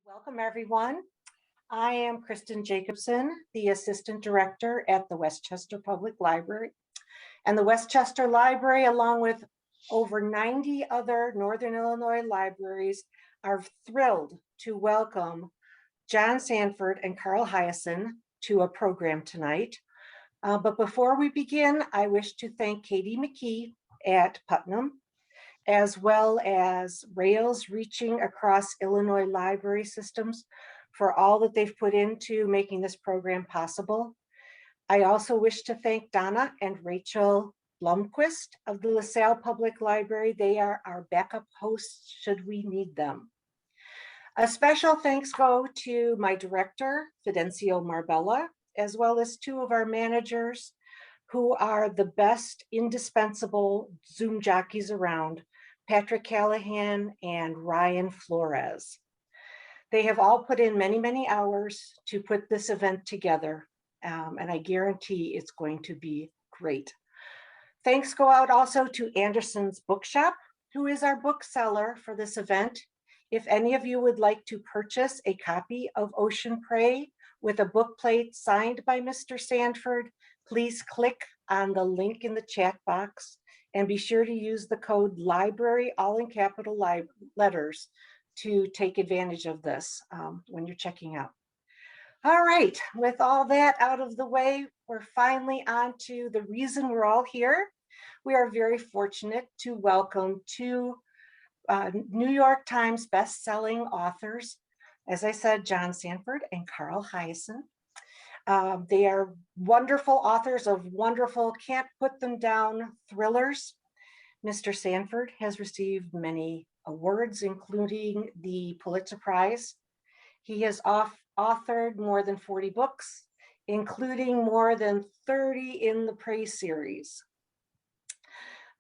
Welcome, everyone. I am Kristen Jacobson, the Assistant Director at the Westchester Public Library. And the Westchester Library, along with over 90 other Northern Illinois libraries, are thrilled to welcome John Sandford and Carl Heisen to a program tonight. But before we begin, I wish to thank Katie McKee at Putnam, as well as Rails reaching across Illinois library systems for all that they've put into making this program possible. I also wish to thank Donna and Rachel Blumquist of the LaSalle Public Library. They are our backup hosts should we need them. A special thanks go to my director, Fidencio Marbella, as well as two of our managers who are the best indispensable Zoom jockeys around, Patrick Callahan and Ryan Flores. They have all put in many, many hours to put this event together, and I guarantee it's going to be great. Thanks go out also to Anderson's Bookshop, who is our bookseller for this event. If any of you would like to purchase a copy of Ocean Prey with a book plate signed by Mr. Sandford, please click on the link in the chat box and be sure to use the code LIBRARY, all in capital letters, to take advantage of this when you're checking out. All right, with all that out of the way, we're finally on to the reason we're all here. We are very fortunate to welcome two New York Times best-selling authors, as I said, John Sandford and Carl Heisen. They are wonderful authors of wonderful, can't put them down thrillers. Mr. Sandford has received many awards, including the Pulitzer Prize. He has authored more than 40 books, including more than 30 in the Prey series.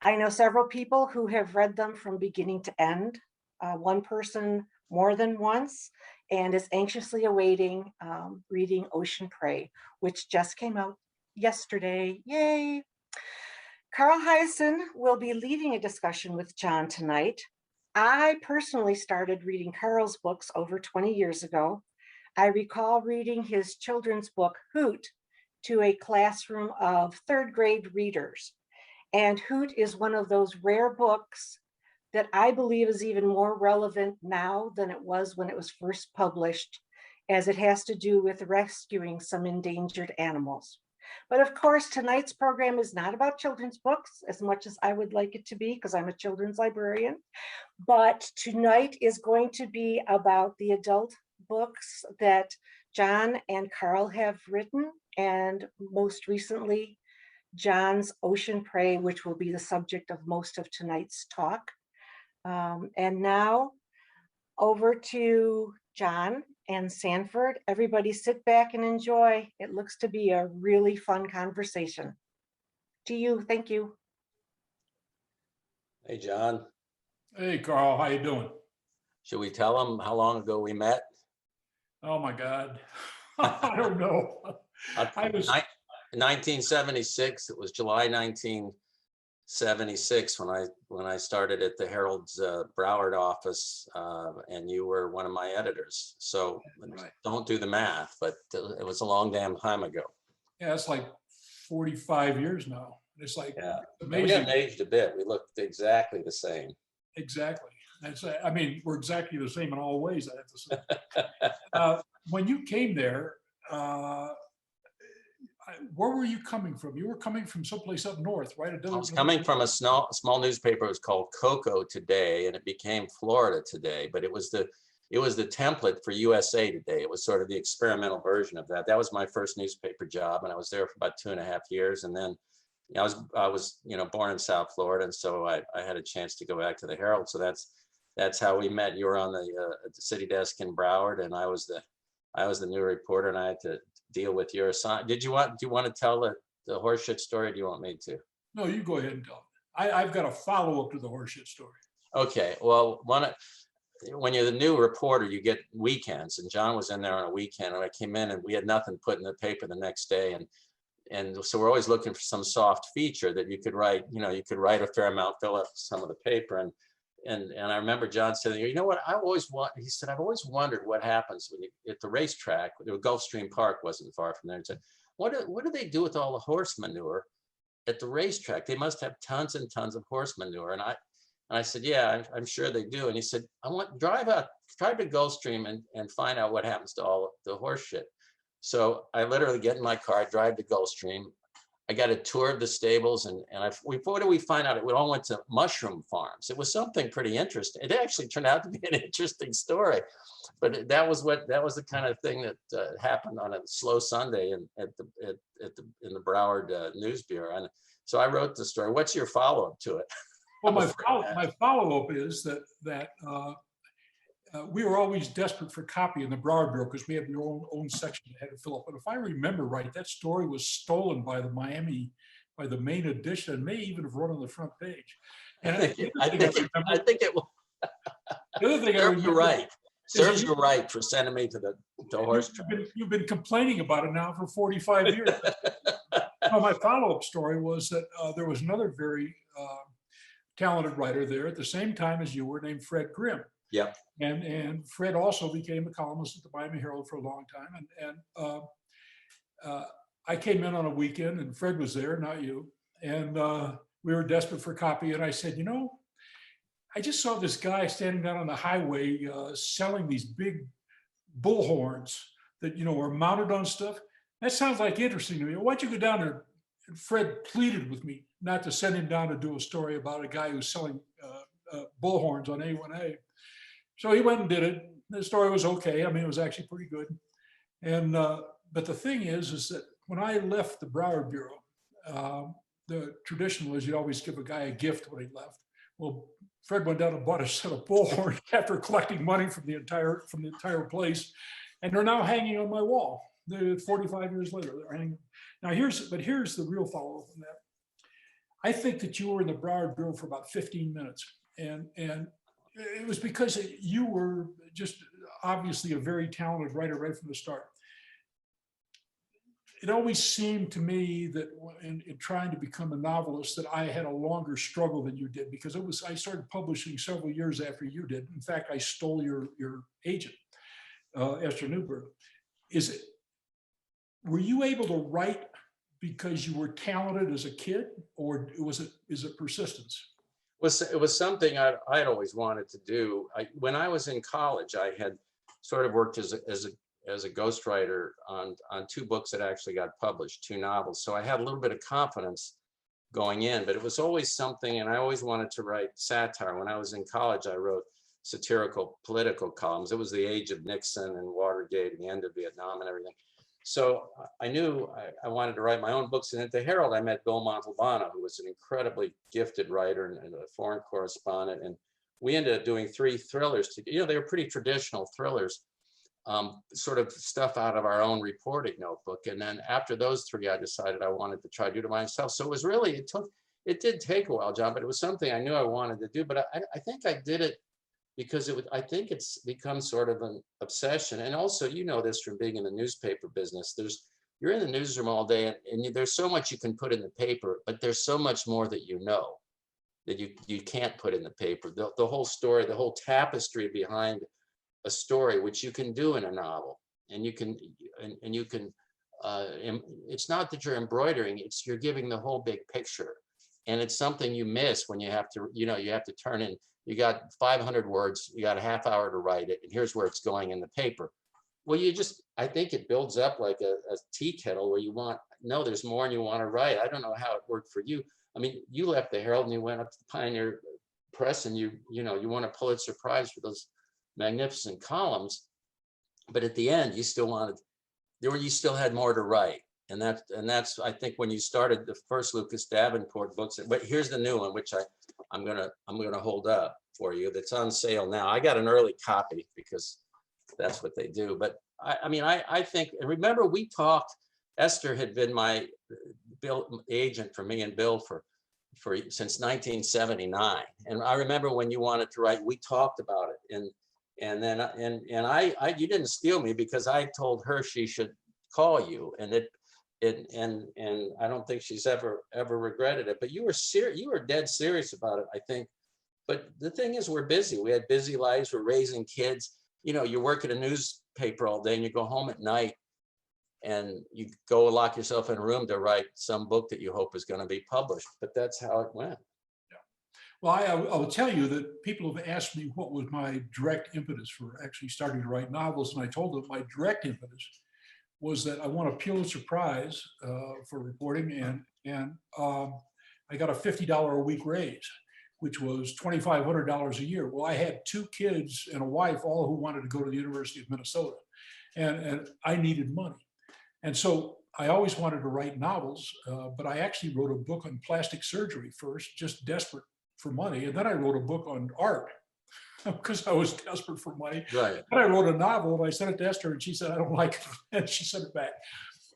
I know several people who have read them from beginning to end, one person more than once, and is anxiously awaiting reading Ocean Prey, which just came out yesterday. Yay! Carl Heisen will be leading a discussion with John tonight. I personally started reading Carl's books over 20 years ago. I recall reading his children's book, Hoot, to a classroom of third grade readers. And Hoot is one of those rare books that I believe is even more relevant now than it was when it was first published, as it has to do with rescuing some endangered animals. But of course, tonight's program is not about children's books as much as I would like it to be, because I'm a children's librarian. But tonight is going to be about the adult books that John and Carl have written, and most recently, John's Ocean Prey, which will be the subject of most of tonight's talk. And now over to John and Sanford. Everybody sit back and enjoy. It looks to be a really fun conversation. To you, thank you. Hey, John. Hey, Carl, how you doing? Should we tell them how long ago we met? Oh my God, I don't know. I was 1976. It was July 1976 when I started at the Herald's Broward office, and you were one of my editors. So right. Don't do the math, but it was a long damn time ago. Yeah, it's like 45 years now. It's like amazing. We haven't aged a bit. We looked exactly the same. Exactly. I mean, we're exactly the same in all ways, I have to say. When you came there, where were you coming from? You were coming from someplace up north, right? I was coming from a small newspaper. It was called Cocoa Today, and it became Florida Today. But it was the template for USA Today. It was sort of the experimental version of that. That was my first newspaper job, and I was there for about 2.5 years. And then I was born in South Florida, and so I had a chance to go back to the Herald. So that's how we met. You were on the city desk in Broward, and I was the new reporter, and I had to deal with your assignment. Do you want to tell the horseshit story, or do you want me to? No, you go ahead and tell it. I've got a follow-up to the horseshit story. Okay, well, when you're the new reporter, you get weekends, and John was in there on a weekend, and I came in and we had nothing put in the paper the next day, and so we're always looking for some soft feature that you could write. You could write a fair amount, fill up some of the paper, and I remember John saying, you know what, he said, I've always wondered what happens when you at the racetrack. Gulfstream Park wasn't far from there. He said, what do they do with all the horse manure at the racetrack? They must have tons and tons of horse manure. And I said, yeah, I'm sure they do. And he said, drive to Gulfstream and find out what happens to all the horse shit. So I literally get in my car, drive to Gulfstream. I got a tour of the stables, and what did we find out? It all went to mushroom farms. It was something pretty interesting. It actually turned out to be an interesting story, but that was the kind of thing that happened on a slow Sunday in the Broward News Bureau. And so I wrote the story. What's your follow-up to it? Well, my follow-up is that we were always desperate for copy in the Broward Bureau because we had your own section that had to fill up. But if I remember right, that story was stolen by the main edition, and may even have run on the front page. And I think it will. The other thing Serves you right. Serves you right for sending me to the horse track. You've been complaining about it now for 45 years. Well, my follow-up story was that there was another very talented writer there at the same time as you were, named Fred Grimm. Yep. And Fred also became a columnist at the Miami Herald for a long time. And I came in on a weekend, and Fred was there, not you. And we were desperate for copy. And I said, I just saw this guy standing down on the highway selling these big bullhorns that were mounted on stuff. That sounds like interesting to me. Why don't you go down there? And Fred pleaded with me not to send him down to do a story about a guy who's selling bullhorns on A1A. So he went and did it. The story was okay. I mean, it was actually pretty good. And but the thing is that when I left the Broward Bureau, the tradition was you always give a guy a gift when he left. Well, Fred went down and bought a set of bullhorns after collecting money from the entire place, and they're now hanging on my wall. They're 45 years later, they're hanging. Now here's the real follow-up on that. I think that you were in the Broward Bureau for about 15 minutes, and it was because you were just obviously a very talented writer right from the start. It always seemed to me that in trying to become a novelist that I had a longer struggle than you did, because I started publishing several years after you did. In fact, I stole your agent, Esther Newberg. Were you able to write because you were talented as a kid, or is it persistence? It was something I'd always wanted to do. When I was in college, I had sort of worked as a ghostwriter on 2 books that actually got published, 2 novels. So I had a little bit of confidence going in, but it was always something, and I always wanted to write satire. When I was in college, I wrote satirical political columns. It was the age of Nixon and Watergate and the end of Vietnam and everything. So I knew I wanted to write my own books. And at the Herald, I met Bill Montalbano, who was an incredibly gifted writer and a foreign correspondent. And we ended up doing 3 thrillers. They were pretty traditional thrillers, sort of stuff out of our own reporting notebook. And then after those 3, I decided I wanted to try to do it myself. So it was really, it did take a while, John, but it was something I knew I wanted to do. But I think I did it because I think it's become sort of an obsession. And also, this from being in the newspaper business, you're in the newsroom all day, and there's so much you can put in the paper, but there's so much more that that you can't put in the paper. The whole story, the whole tapestry behind a story, which you can do in a novel, and you can it's not that you're embroidering, you're giving the whole big picture. And it's something you miss when you have to turn in. You got 500 words, you got a half hour to write it, and here's where it's going in the paper. Well, I think it builds up like a tea kettle where there's more and you want to write. I don't know how it worked for you. I mean, you left the Herald and you went up to the Pioneer Press, and you won a Pulitzer Prize for those magnificent columns. But at the end, you still had more to write. And that's I think when you started the first Lucas Davenport books. But here's the new one, which I'm gonna hold up for you. That's on sale now. I got an early copy because that's what they do. But I think, and remember, we talked. Esther had been my agent for me and Bill for since 1979. And I remember when you wanted to write, we talked about it. And then you didn't steal me, because I told her she should call you, and I don't think she's ever regretted it. But you were dead serious about it, I think, But the thing is, we're busy. We had busy lives. We're raising kids. You know, you work at a newspaper all day and you go home at night and you go lock yourself in a room to write some book that you hope is going to be published. But that's how it went. Well, I will tell you that people have asked me what was my direct impetus for actually starting to write novels. And I told them my direct impetus was that I won a Pulitzer Prize for reporting, and I got a $50 a week raise, which was $2,500 a year. Well, I had 2 kids and a wife, all who wanted to go to the University of Minnesota, and I needed money. And so I always wanted to write novels, but I actually wrote a book on plastic surgery first, just desperate for money. And then I wrote a book on art because I was desperate for money. Right. Then I wrote a novel and I sent it to Esther and she said, I don't like it. And she sent it back.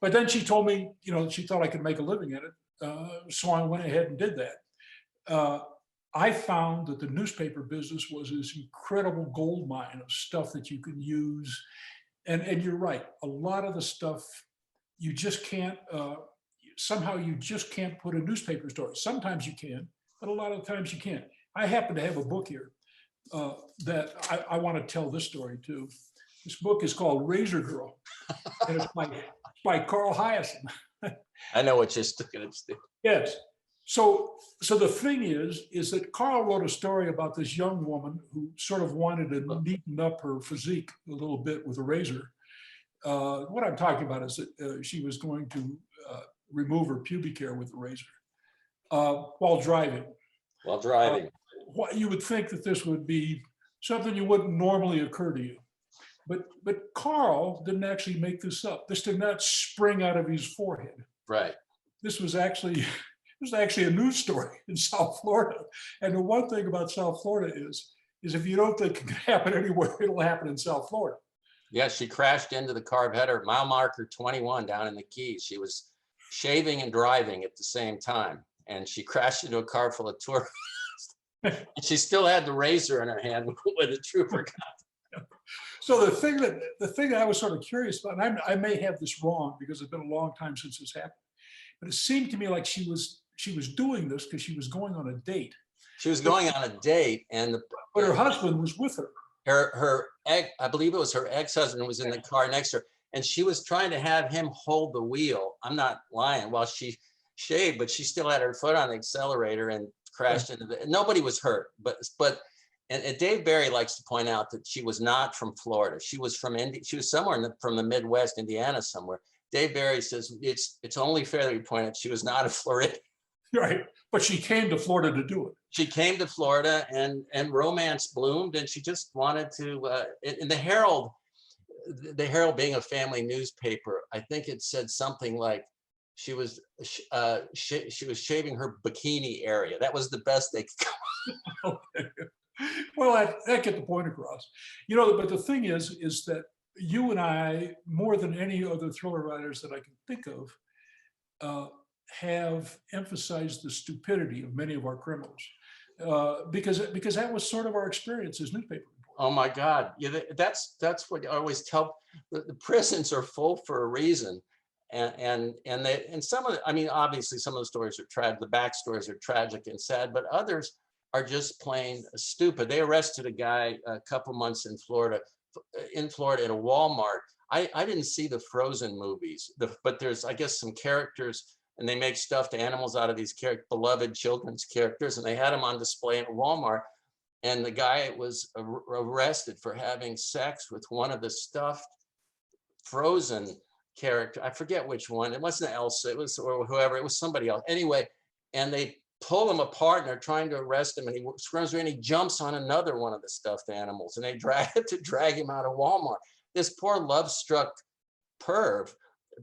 But then she told me, you know, she thought I could make a living in it. So I went ahead and did that. I found that the newspaper business was this incredible gold mine of stuff that you can use. And you're right, a lot of the stuff you just can't, somehow you just can't put in newspaper stories. Sometimes you can, but a lot of times you can't. I happen to have a book here that I want to tell this story too. This book is called Razor Girl, and it's by Carl Heisen. I know what you're going to do. Yes. So the thing is that Carl wrote a story about this young woman who sort of wanted to neaten up her physique a little bit with a razor. What I'm talking about is that she was going to remove her pubic hair with a razor while driving. While driving. You would think that this would be something you wouldn't normally occur to you. But Carl didn't actually make this up. This did not spring out of his forehead. Right. This was actually a news story in South Florida. And the one thing about South Florida is if you don't think it can happen anywhere, it'll happen in South Florida. Yeah, she crashed into the car header, mile marker 21 down in the Keys. She was shaving and driving at the same time. And she crashed into a car full of tourists. And she still had the razor in her hand when the trooper got. So the thing that I was sort of curious about, and I may have this wrong because it's been a long time since this happened, but it seemed to me like she was doing this because she was going on a date. She was going on a date, and but her husband was with her. I believe it was her ex-husband was in the car next to her, and she was trying to have him hold the wheel. I'm not lying. While she shaved, but she still had her foot on the accelerator and crashed into the. Nobody was hurt, but and Dave Barry likes to point out that she was not from Florida. She was from India. She was somewhere from the Midwest, Indiana somewhere. Dave Barry says it's only fair that we point out she was not a Floridian. Right, but she came to Florida to do it. She came to Florida, and romance bloomed, and she just wanted to. In the Herald being a family newspaper, I think it said something like she was shaving her bikini area. That was the best they could come. Okay. Well, that get the point across. You know, but the thing is that you and I, more than any other thriller writers that I can think of, have emphasized the stupidity of many of our criminals, because that was sort of our experience as newspaper reporters. Oh my God! Yeah, that's what I always tell. The prisons are full for a reason, and some of I mean, obviously some of the stories are tragic. The backstories are tragic and sad, but others are just plain stupid. They arrested a guy a couple months in Florida at a Walmart. I didn't see the Frozen movies, but there's, I guess, some characters, and they make stuffed animals out of these beloved children's characters, and they had them on display at Walmart. And the guy was arrested for having sex with one of the stuffed Frozen character. I forget which one. It wasn't Elsa. It was, or whoever. It was somebody else. Anyway, and they pull him apart, and they're trying to arrest him, and he runs away and he jumps on another one of the stuffed animals, and they had to drag him out of Walmart. This poor love-struck perv,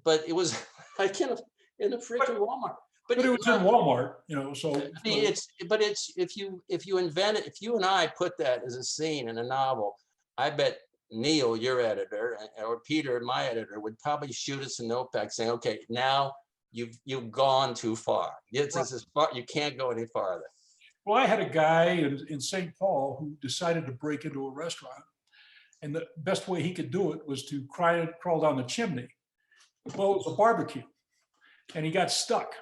but it was in the freaking Walmart. But it was in Walmart, you know. So if you invent it, if you and I put that as a scene in a novel, I bet Neil, your editor, or Peter, my editor, would probably shoot us a note back saying, "Okay, now you've gone too far. It's as far, you can't go any farther." Well, I had a guy in St. Paul who decided to break into a restaurant, and the best way he could do it was to crawl down the chimney. Well, it was a barbecue, and he got stuck.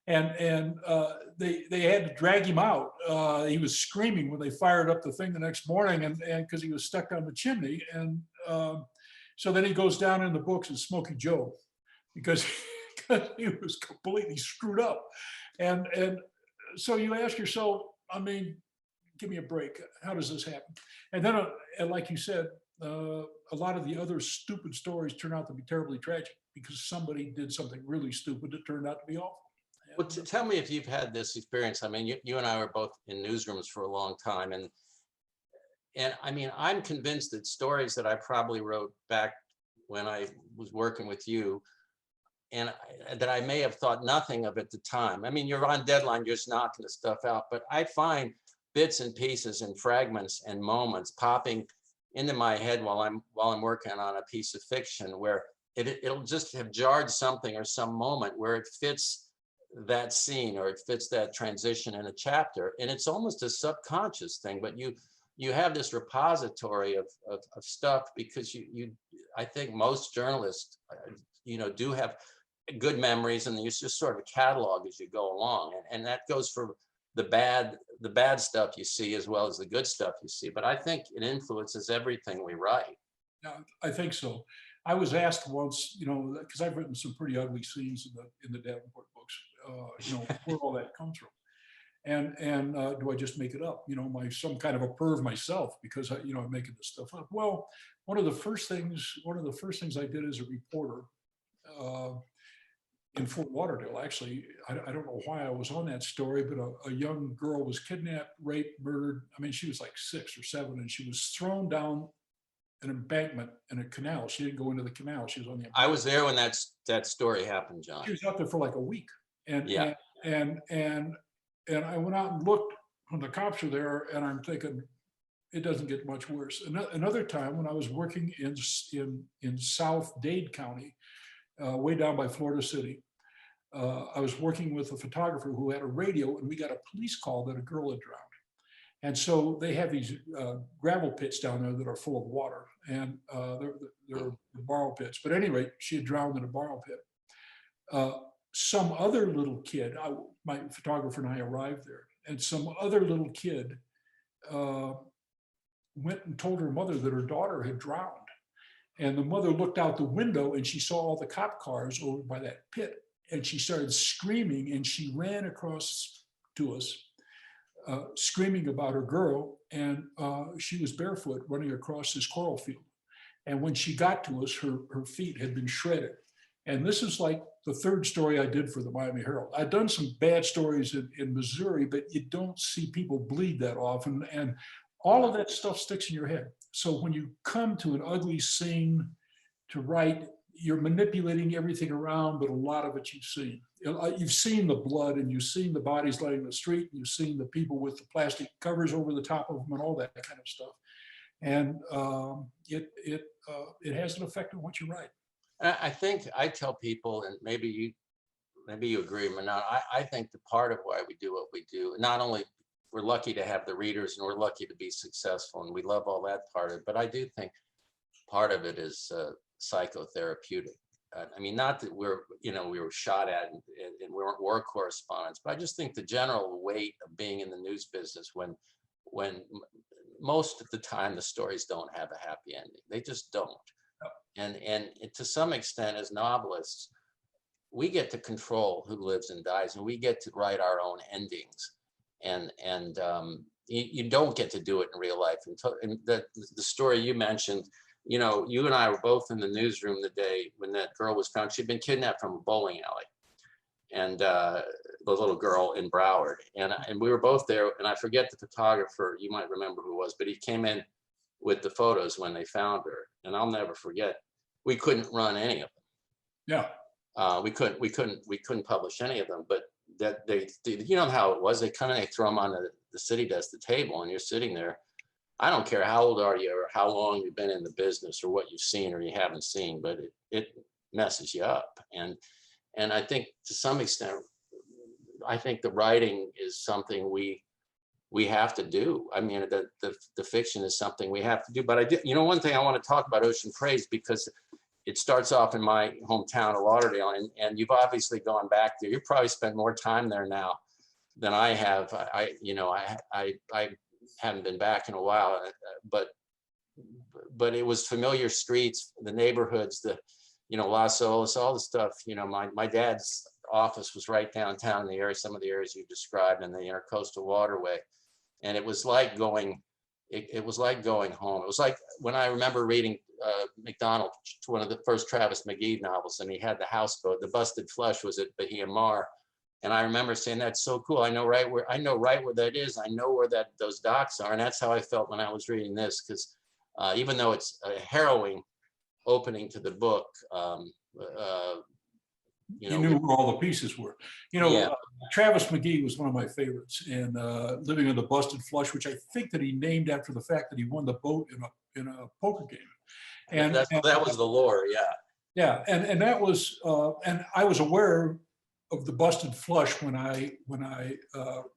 They had to drag him out. He was screaming when they fired up the thing the next morning, and because he was stuck on the chimney. And so then he goes down in the books as Smokey Joe, because he was completely screwed up. And so you ask yourself, I mean, give me a break. How does this happen? And then, and like you said, a lot of the other stupid stories turn out to be terribly tragic because somebody did something really stupid that turned out to be awful. Well, tell me if you've had this experience. I mean, you and I were both in newsrooms for a long time, and I mean, I'm convinced that stories that I probably wrote back when I was working with you, and that I may have thought nothing of at the time. I mean, you're on deadline, you're just knocking the stuff out, but I find bits and pieces and fragments and moments popping into my head while I'm working on a piece of fiction, where it'll just have jarred something or some moment where it fits that scene or it fits that transition in a chapter, and it's almost a subconscious thing, but you have this repository of stuff because you I think most journalists do have good memories, and you just sort of catalog as you go along, and that goes for the bad stuff you see as well as the good stuff you see, but I think it influences everything we write. Yeah, I think so. I was asked once, because I've written some pretty ugly scenes in the Davenport books, where all that comes from. And do I just make it up? Some kind of a perv myself because I'm making this stuff up. Well, one of the first things I did as a reporter in Fort Lauderdale, actually, I don't know why I was on that story, but a young girl was kidnapped, raped, murdered. I mean, she was like 6 or 7, and she was thrown down an embankment in a canal. She didn't go into the canal. She was on the embankment. I was there when that story happened, John. She was out there for like a week. And yeah. and I went out and looked when the cops were there, and I'm thinking, it doesn't get much worse. Another time when I was working in South Dade County, way down by Florida City, I was working with a photographer who had a radio, and we got a police call that a girl had drowned. And so they have these gravel pits down there that are full of water, and they're borrow pits. But anyway, she had drowned in a borrow pit. Some other little kid, my photographer and I arrived there, and some other little kid went and told her mother that her daughter had drowned. And the mother looked out the window and she saw all the cop cars over by that pit, and she started screaming, and she ran across to us, screaming about her girl, and she was barefoot running across this coral field. And when she got to us, her feet had been shredded. And this is like the third story I did for the Miami Herald. I've done some bad stories in Missouri, but you don't see people bleed that often. And all of that stuff sticks in your head. So when you come to an ugly scene to write, you're manipulating everything around, but a lot of it you've seen. You've seen the blood, and you've seen the bodies laying in the street, and you've seen the people with the plastic covers over the top of them and all that kind of stuff. And it has an effect on what you write. I think I tell people, and maybe you agree or not, I think the part of why we do what we do, not only we're lucky to have the readers and we're lucky to be successful and we love all that part of it, but I do think part of it is psychotherapeutic. I mean, not that we were shot at and we weren't war correspondents, but I just think the general weight of being in the news business when most of the time the stories don't have a happy ending. They just don't. And to some extent, as novelists, we get to control who lives and dies, and we get to write our own endings. And you don't get to do it in real life. And the story you mentioned, you and I were both in the newsroom the day when that girl was found. She'd been kidnapped from a bowling alley, and the little girl in Broward. And we were both there, and I forget the photographer, you might remember who it was, but he came in with the photos when they found her. And I'll never forget, we couldn't run any of them. Yeah. We couldn't publish any of them, but that they how it was. They come and they throw them on the city desk, the table, and you're sitting there. I don't care how old are you or how long you've been in the business or what you've seen or you haven't seen, but it messes you up. And I think to some extent, I think the writing is something we have to do. I mean, the fiction is something we have to do. But one thing I want to talk about Ocean Praise, because it starts off in my hometown of Lauderdale, and you've obviously gone back there. You probably spent more time there now than I have. I haven't been back in a while, but it was familiar streets, the neighborhoods, Las Olas, all the stuff. My dad's office was right downtown in the area, some of the areas you described in the Intercoastal Waterway, and it was like going. It was like going home. It was like when I remember reading MacDonald, one of the first Travis McGee novels, and he had the houseboat. The Busted Flush was at Bahia Mar, and I remember saying, "That's so cool. I know right where that is. I know where those docks are." And that's how I felt when I was reading this, because even though it's a harrowing opening to the book, you knew where all the pieces were. Yeah. Travis McGee was one of my favorites, and Living on the Busted Flush, which I think that he named after the fact that he won the boat in a poker game. And that was the lore, yeah. Yeah, and that was, and I was aware of the Busted Flush when I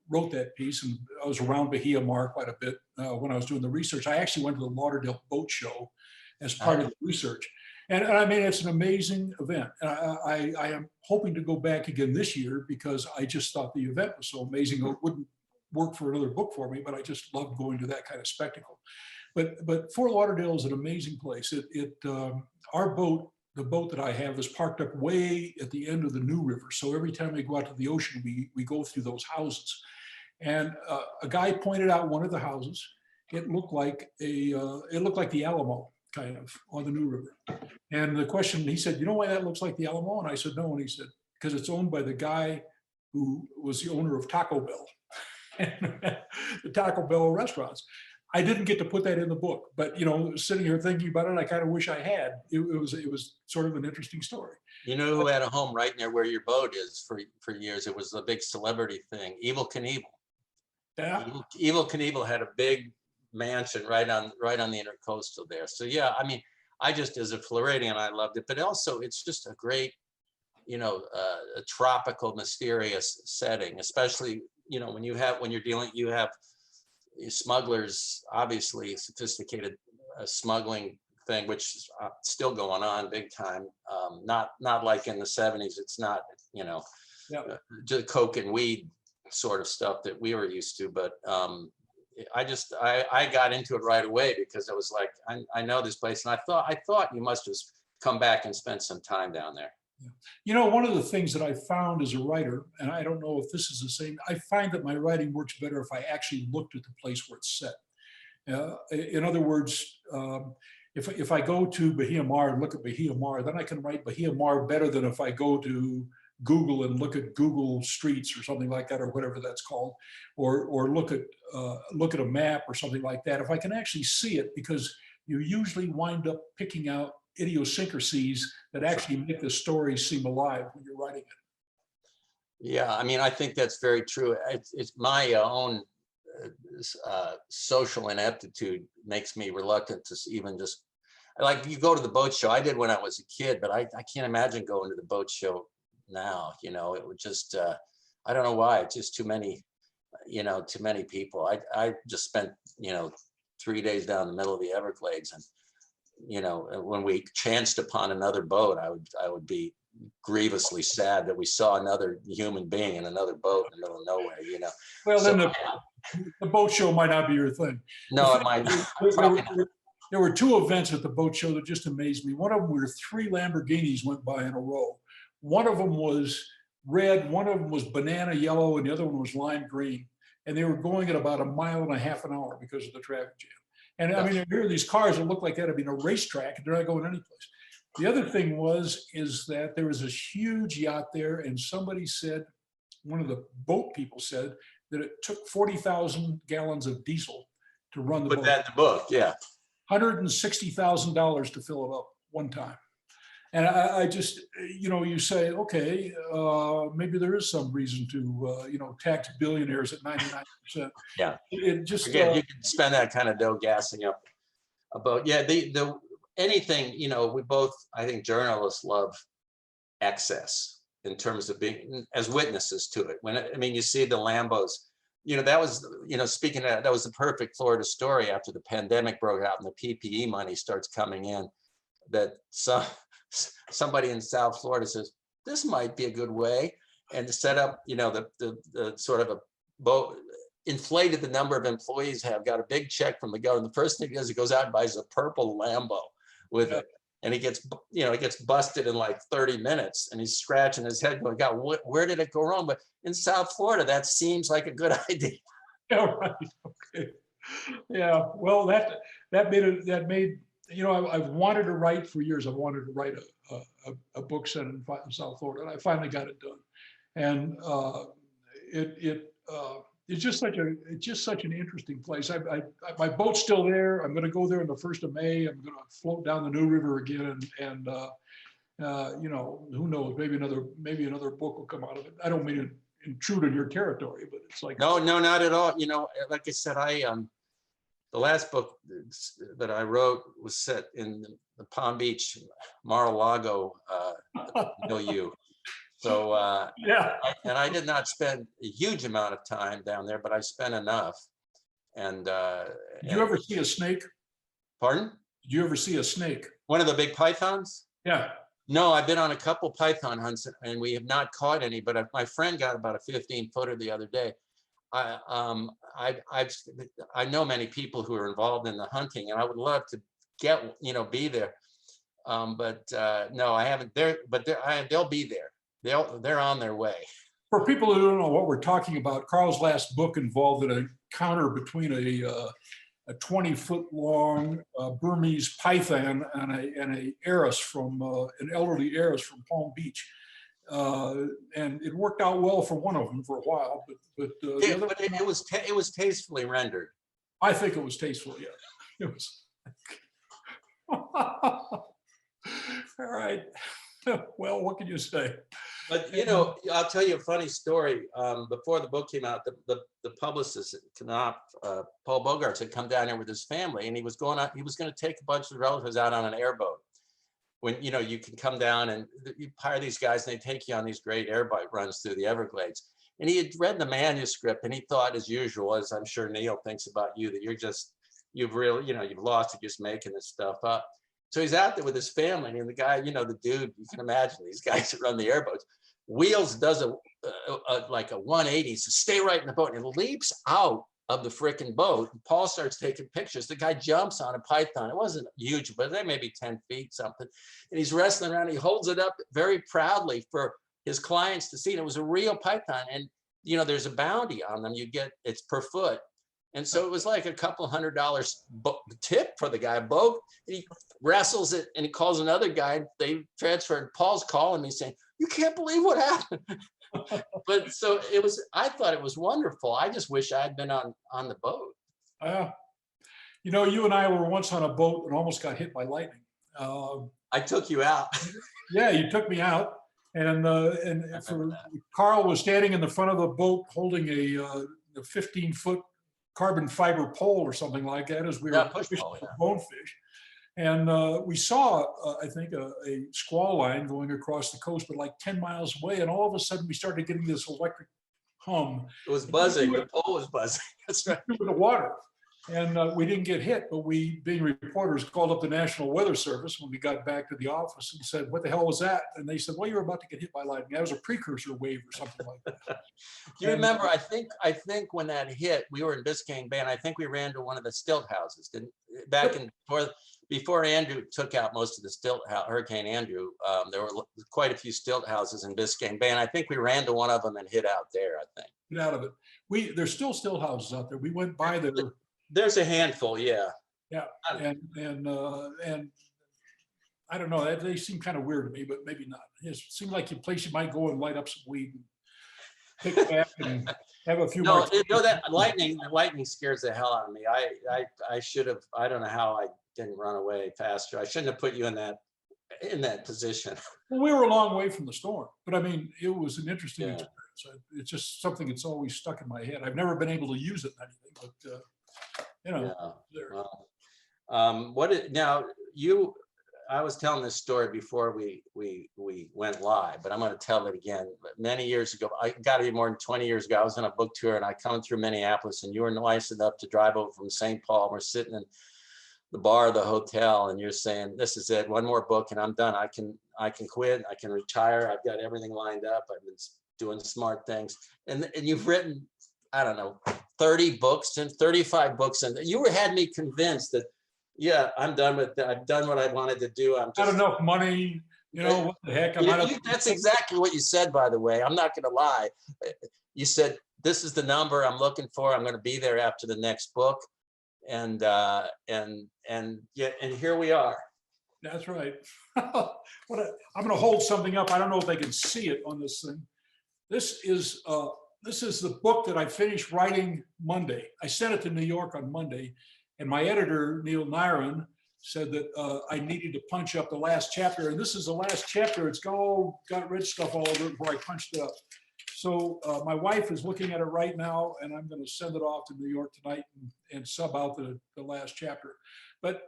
wrote that piece, and I was around Bahia Mar quite a bit when I was doing the research. I actually went to the Lauderdale Boat Show as part of the research. And I mean, it's an amazing event. I am hoping to go back again this year because I just thought the event was so amazing. It wouldn't work for another book for me, but I just loved going to that kind of spectacle. But Fort Lauderdale is an amazing place. Our boat, the boat that I have, is parked up way at the end of the New River. So every time we go out to the ocean, we go through those houses. And a guy pointed out one of the houses. It looked like the Alamo, kind of, on the New River. And the question, he said, "You know why that looks like the Alamo?" And I said, "No." And he said, "Because it's owned by the guy who was the owner of Taco Bell, the Taco Bell restaurants." I didn't get to put that in the book, but sitting here thinking about it, I kind of wish I had. It was sort of an interesting story. You know who had a home right near where your boat is for years? It was a big celebrity thing. Evel Knievel. Yeah. Evel Knievel had a big mansion right on the Intercoastal there. So yeah, I mean, I just, as a Floridian, I loved it, but also it's just a great, a tropical, mysterious setting, especially, when you have smugglers, obviously sophisticated smuggling thing, which is still going on big time. Not like in the 70s. It's not, just coke and weed sort of stuff that we were used to, but I got into it right away because I was like, I know this place, and I thought you must just come back and spend some time down there. One of the things that I found as a writer, and I don't know if this is the same, I find that my writing works better if I actually looked at the place where it's set. In other words, if I go to Bahia Mar and look at Bahia Mar, then I can write Bahia Mar better than if I go to Google and look at Google Streets or something like that, or whatever that's called, or look at a map or something like that. If I can actually see it, because you usually wind up picking out idiosyncrasies that actually make the story seem alive when you're writing it. Yeah, I mean, I think that's very true. It's my own social ineptitude makes me reluctant to even just, like, you go to the boat show. I did when I was a kid, but I can't imagine going to the boat show now. It would just, I don't know why, it's just too many people. I just spent 3 days down the middle of the Everglades, and when we chanced upon another boat, I would be grievously sad that we saw another human being in another boat in the middle of nowhere. Well, then the boat show might not be your thing. No, it might not. There were two events at the boat show that just amazed me. One of them were 3 Lamborghinis went by in a row. One of them was red, one of them was banana yellow, and the other one was lime green. And they were going at about 1.5 miles an hour because of the traffic jam. And I mean, here are these cars that look like that. I mean, a racetrack, and they're not going anyplace. The other thing is that there was this huge yacht there, and somebody said, one of the boat people said, that it took 40,000 gallons of diesel to run the boat. Put that in the book, yeah. $160,000 to fill it up one time. And I just, you say, okay, maybe there is some reason to, tax billionaires at 99%. Yeah. It just Again, you can spend that kind of dough gassing up a boat. Yeah, anything, we both, I think journalists love excess in terms of being as witnesses to it. You see the Lambos, that was, speaking of that was the perfect Florida story after the pandemic broke out and the PPE money starts coming in, that somebody in South Florida says, this might be a good way. And to set up, the sort of a boat, inflated the number of employees have, got a big check from the government. The first thing he does, he goes out and buys a purple Lambo with it. And he gets busted in like 30 minutes, and he's scratching his head going, God, where did it go wrong? But in South Florida, that seems like a good idea. Yeah, right. Okay. Yeah. Well, that made I've wanted to write for years. I wanted to write a book set in South Florida, and I finally got it done. And it's just such an interesting place. My boat's still there. I'm going to go there on the 1st of May. I'm going to float down the New River again, and who knows? Maybe another book will come out of it. I don't mean to intrude on your territory, but it's like no, not at all. Like I said, the last book that I wrote was set in the Palm Beach, Mar-a-Lago milieu. So yeah. And I did not spend a huge amount of time down there, but I spent enough. And did you ever see a snake? Pardon? Did you ever see a snake? One of the big pythons? Yeah. No, I've been on a couple python hunts, and we have not caught any. But my friend got about a 15-footer the other day. I know many people who are involved in the hunting, and I would love to be there. No, I haven't. They'll be there. They're on their way. For people who don't know what we're talking about, Carl's last book involved an encounter between a 20-foot long Burmese python and an heiress an elderly heiress from Palm Beach. And it worked out well for one of them for a while, but it was tastefully rendered. I think it was tasteful. Yeah, it was. All right. Well, what can you say? But I'll tell you a funny story. Before the book came out, the publicist at Knopf, Paul Bogarts, had come down here with his family, and he was going to take a bunch of relatives out on an airboat. When you can come down and you hire these guys, and they take you on these great airboat runs through the Everglades. And he had read the manuscript, and he thought, as usual, as I'm sure Neil thinks about you, that you've lost it just making this stuff up. So he's out there with his family, and the guy, the dude, you can imagine these guys that run the airboats, wheels, does like a 180, so stay right in the boat, and it leaps out of the frickin' boat. And Paul starts taking pictures. The guy jumps on a python. It wasn't huge, but they may be 10 feet something. And he's wrestling around. He holds it up very proudly for his clients to see. And it was a real python. And, there's a bounty on them. It's per foot. And so it was like a couple $100 tip for the guy. Boat. He wrestles it, and he calls another guy. They transfer. And Paul's calling me saying, "You can't believe what happened." But so I thought it was wonderful. I just wish I'd been on the boat. You and I were once on a boat and almost got hit by lightning. I took you out. Yeah, you took me out. And Carl was standing in the front of the boat holding a 15-foot carbon fiber pole or something like that as we were pushing the bonefish. And we saw, I think, a squall line going across the coast, but like 10 miles away. And all of a sudden, we started getting this electric hum. It was buzzing. The pole was buzzing. That's right. Through the water. And we didn't get hit, but we, being reporters, called up the National Weather Service when we got back to the office and said, "What the hell was that?" And they said, "Well, you're about to get hit by lightning. That was a precursor wave or something like that." Do you remember? I think when that hit, we were in Biscayne Bay, and I think we ran to one of the stilt houses. Before Andrew took out most of the Hurricane Andrew, there were quite a few stilt houses in Biscayne Bay, and I think we ran to one of them and hid out there. I think. Get out of it. There's still stilt houses out there. We went by there. There's a handful, yeah. Yeah, and I don't know. They seem kind of weird to me, but maybe not. It seems like a place you might go and light up some weed, and pick back, and have a few. That lightning scares the hell out of me. I should have. I don't know how I didn't run away faster. I shouldn't have put you in that position. Well, we were a long way from the storm, but I mean, it was an interesting experience. It's just something that's always stuck in my head. I've never been able to use it in anything, but. I was telling this story before we went live, but I'm going to tell it again. Many years ago, I got to be more than 20 years ago, I was on a book tour, and I come through Minneapolis, and you were nice enough to drive over from St. Paul. We're sitting in the bar of the hotel and you're saying, this is it, one more book and I'm done. I can quit, I can retire. I've got everything lined up. I've been doing smart things. And you've written, I don't know, 30 books and 35 books. And you had me convinced that, yeah, I'm done with that. I've done what I wanted to do. I'm Not just enough money, what the heck? I might have. that's exactly what you said, by the way. I'm not going to lie. You said, this is the number I'm looking for. I'm going to be there after the next book. And yeah, and here we are. That's right. I'm going to hold something up. I don't know if they can see it on this thing. This is the book that I finished writing Monday. I sent it to New York on Monday, and my editor, Neil Nyron, said that I needed to punch up the last chapter. And this is the last chapter. It's got red stuff all over it where I punched it up. So my wife is looking at it right now, and I'm going to send it off to New York tonight and sub out the last chapter. But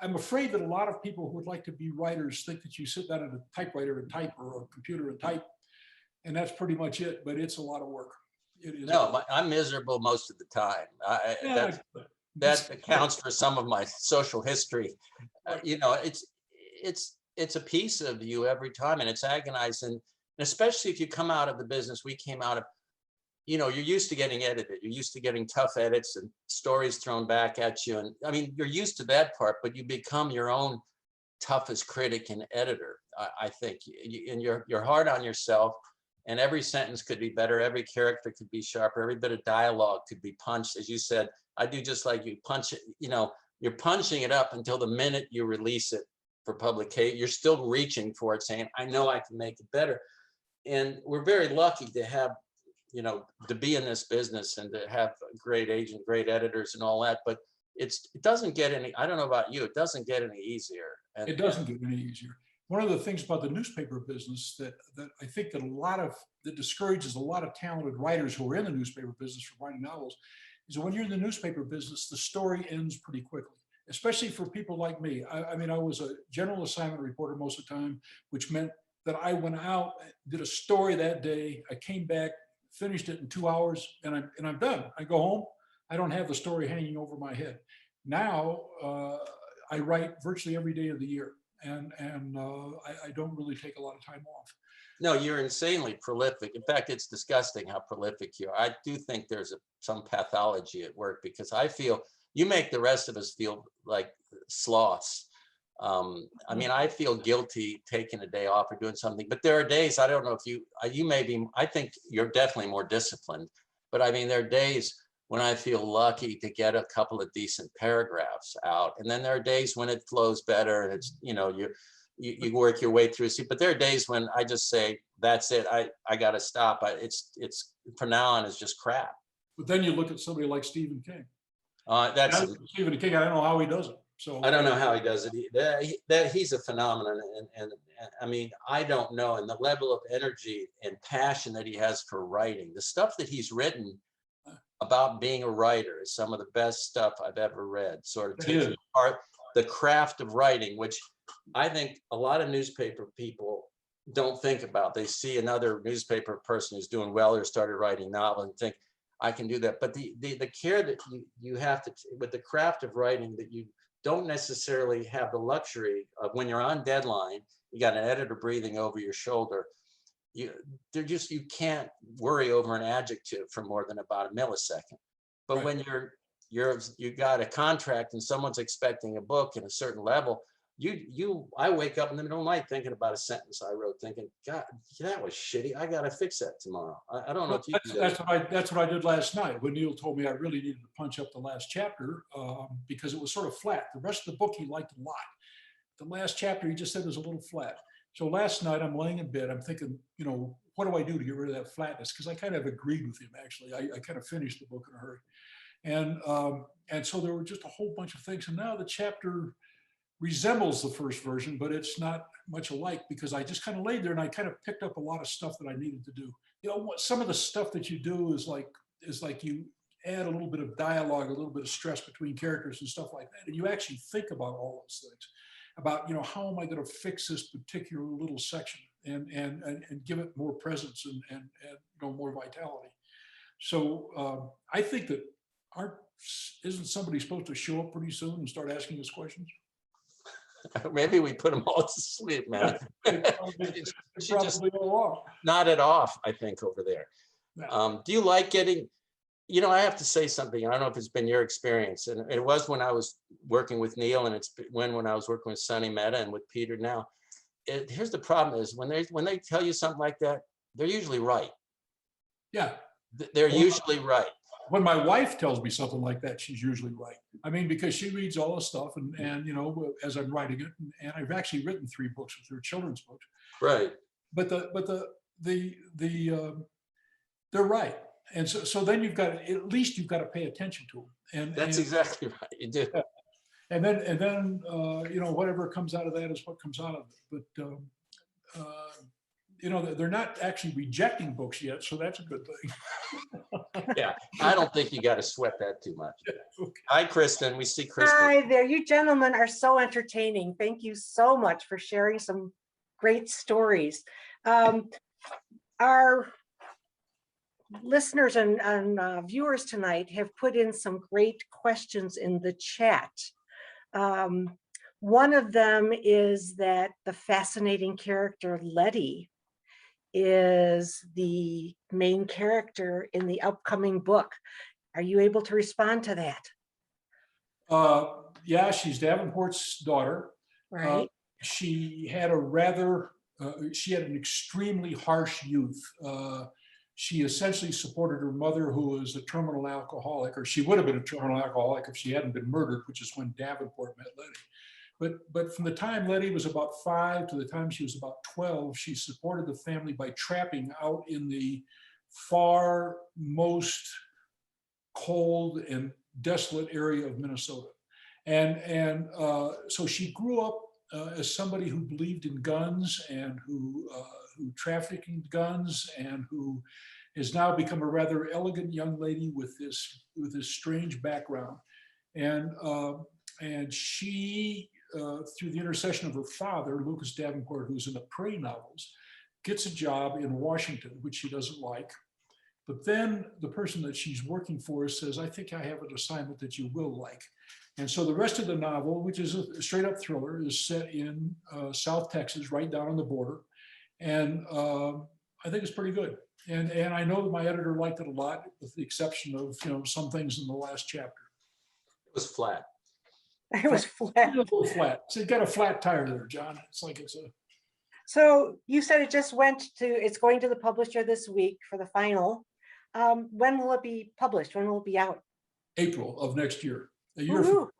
I'm afraid that a lot of people who would like to be writers think that you sit down at a typewriter and type, or a computer and type, and that's pretty much it. But it's a lot of work. It is. No, I'm miserable most of the time. That accounts for some of my social history. Right. It's a piece of you every time, and it's agonizing. And especially if you come out of the business we came out of, you're used to getting edited. You're used to getting tough edits and stories thrown back at you. And I mean, you're used to that part, but you become your own toughest critic and editor, I think. And you're hard on yourself, and every sentence could be better. Every character could be sharper. Every bit of dialogue could be punched. As you said, I do just like you punch it, you're punching it up until the minute you release it for publication. You're still reaching for it, saying, I know I can make it better. And we're very lucky to have, to be in this business and to have a great agent, great editors and all that. But it doesn't get any, I don't know about you, it doesn't get any easier. And it doesn't get any easier. One of the things about the newspaper business that I think that discourages a lot of talented writers who are in the newspaper business from writing novels is that when you're in the newspaper business, the story ends pretty quickly, especially for people like me. I mean, I was a general assignment reporter most of the time, which meant that I went out, did a story that day, I came back, finished it in 2 hours, and I'm done. I go home, I don't have the story hanging over my head. Now, I write virtually every day of the year, and I don't really take a lot of time off. No, you're insanely prolific. In fact, it's disgusting how prolific you are. I do think there's some pathology at work, because I feel you make the rest of us feel like sloths. I mean, I feel guilty taking a day off or doing something, but there are days, I don't know if you may be, I think you're definitely more disciplined, but I mean, there are days when I feel lucky to get a couple of decent paragraphs out. And then there are days when it flows better and it's, you work your way through. But there are days when I just say, that's it. I got to stop. It's from now on, it's just crap. But then you look at somebody like Stephen King. Stephen King, I don't know how he does it. So I don't know how he does it. He's a phenomenon. And I mean, I don't know. And the level of energy and passion that he has for writing, the stuff that he's written about being a writer is some of the best stuff I've ever read, sort of teaching apart the craft of writing, which I think a lot of newspaper people don't think about. They see another newspaper person who's doing well or started writing novels and think, I can do that. But the care that you have to, with the craft of writing, that you don't necessarily have the luxury of when you're on deadline, you got an editor breathing over your shoulder. You can't worry over an adjective for more than about a millisecond. But right. When you got a contract and someone's expecting a book at a certain level, I wake up in the middle of the night thinking about a sentence I wrote, thinking, God, that was shitty. I got to fix that tomorrow. I don't know if you do that. That's what I did last night when Neil told me I really needed to punch up the last chapter because it was sort of flat. The rest of the book he liked a lot. The last chapter he just said was a little flat. So last night I'm laying in bed. I'm thinking, what do I do to get rid of that flatness? Because I kind of agreed with him, actually. I kind of finished the book in a hurry. And so there were just a whole bunch of things. And now the chapter resembles the first version, but it's not much alike because I just kind of laid there and I kind of picked up a lot of stuff that I needed to do. Some of the stuff that you do is like you add a little bit of dialogue, a little bit of stress between characters and stuff like that. And you actually think about all those things, about, how am I going to fix this particular little section and give it more presence and more vitality. So I think that isn't somebody supposed to show up pretty soon and start asking us questions? Maybe we put them all to sleep, man. She just Probably all are. nodded off, I think, over there. Yeah. Do you like getting, I have to say something. I don't know if it's been your experience, and it was when I was working with Neil, and it's when I was working with Sonny Mehta and with Peter now. Here's the problem is when they tell you something like that, they're usually right. Yeah. They're usually right. When my wife tells me something like that, she's usually right. I mean, because she reads all the stuff and as I'm writing it, and I've actually written 3 books with her children's books. Right. But they're right. And so then at least you've got to pay attention to them. And That's exactly right. You do. Yeah. And then whatever comes out of that is what comes out of it. But they're not actually rejecting books yet, so that's a good thing. Yeah, I don't think you got to sweat that too much. Okay. Hi, Kristen. We see Kristen. Hi there. You gentlemen are so entertaining. Thank you so much for sharing some great stories. Our listeners and viewers tonight have put in some great questions in the chat. One of them is that the fascinating character Letty is the main character in the upcoming book. Are you able to respond to that? Yeah, she's Davenport's daughter. Right. She had she had an extremely harsh youth. She essentially supported her mother, who was a terminal alcoholic, or she would have been a terminal alcoholic if she hadn't been murdered, which is when Davenport met Letty. But from the time Letty was about 5 to the time she was about 12, she supported the family by trapping out in the far most cold and desolate area of Minnesota. And so she grew up as somebody who believed in guns and who trafficked in guns, and who has now become a rather elegant young lady with this strange background. And she, through the intercession of her father, Lucas Davenport, who's in the Prey novels, gets a job in Washington, which she doesn't like. But then the person that she's working for says, I think I have an assignment that you will like. And so the rest of the novel, which is a straight up thriller, is set in South Texas, right down on the border. And I think it's pretty good. And I know that my editor liked it a lot, with the exception of some things in the last chapter. It was flat. It was flat. A little flat. So you got a flat tire there, John. It's like it's a. So you said it's going to the publisher this week for the final. When will it be published? When will it be out? April of next year. A year Woo-hoo. from.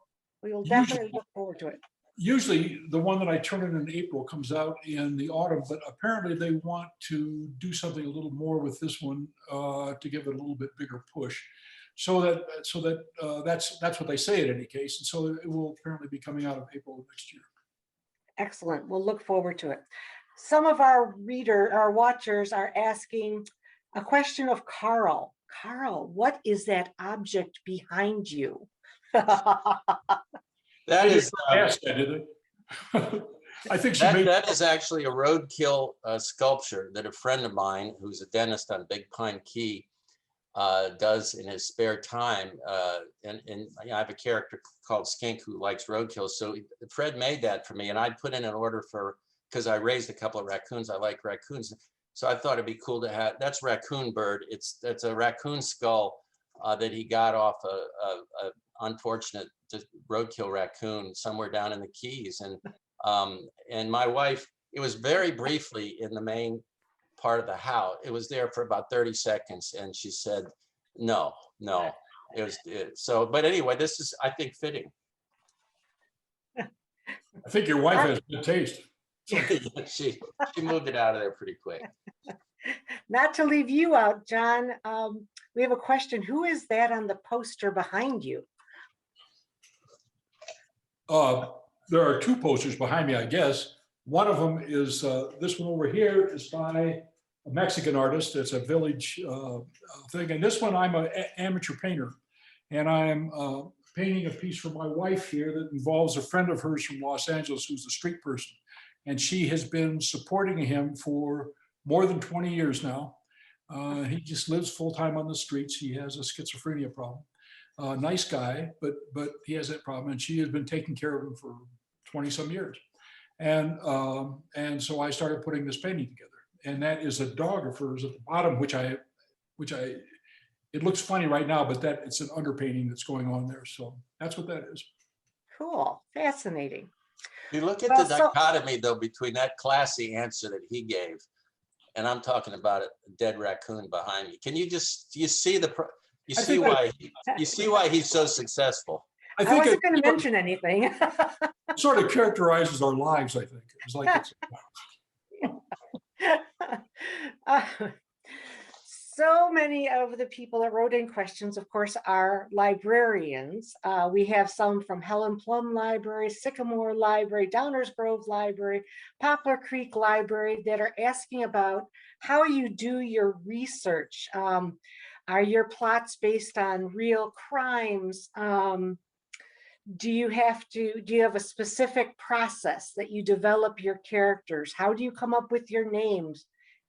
We will definitely look forward to it. Usually the one that I turn in April comes out in the autumn, but apparently they want to do something a little more with this one to give it a little bit bigger push. So that's what they say in any case. And so it will apparently be coming out of April of next year. Excellent. We'll look forward to it. Some of our watchers are asking a question of Carl. Carl, what is that object behind you? That is I think that is actually a roadkill sculpture that a friend of mine, who's a dentist on Big Pine Key, does in his spare time. And I have a character called Skink who likes roadkill. So Fred made that for me, and I put in an order because I raised a couple of raccoons. I like raccoons. So I thought it'd be cool to have, that's Raccoon Bird. That's a raccoon skull that he got off a unfortunate roadkill raccoon somewhere down in the Keys. And my wife, it was very briefly in the main part of the house. It was there for about 30 seconds. And she said, no. But anyway, this is, I think, fitting. I think your wife has good taste. She moved it out of there pretty quick. Not to leave you out, John, we have a question. Who is that on the poster behind you? There are 2 posters behind me, I guess. One of them is this one over here is by a Mexican artist. It's a village thing. And this one, I'm an amateur painter. And I'm painting a piece for my wife here that involves a friend of hers from Los Angeles who's a street person. And she has been supporting him for more than 20 years now. He just lives full-time on the streets. He has a schizophrenia problem. Nice guy, but he has that problem, and she has been taking care of him for 20 some years. And so I started putting this painting together, and that is a dog of hers at the bottom, which it looks funny right now, but that it's an underpainting that's going on there. So that's what that is. Cool, fascinating. You look at Well, the dichotomy though between that classy answer that he gave, and I'm talking about a dead raccoon behind me. Can you see why he's so successful? I I think wasn't going to mention anything. sort of characterizes our lives. I think it's like it's, Uh, so many of the people that wrote in questions, of course, are librarians. We have some from Helen Plum Library, Sycamore Library, Downers Grove Library, Poplar Creek Library that are asking about how you do your research. Are your plots based on real crimes? Do you have a specific process that you develop your characters? How do you come up with your names?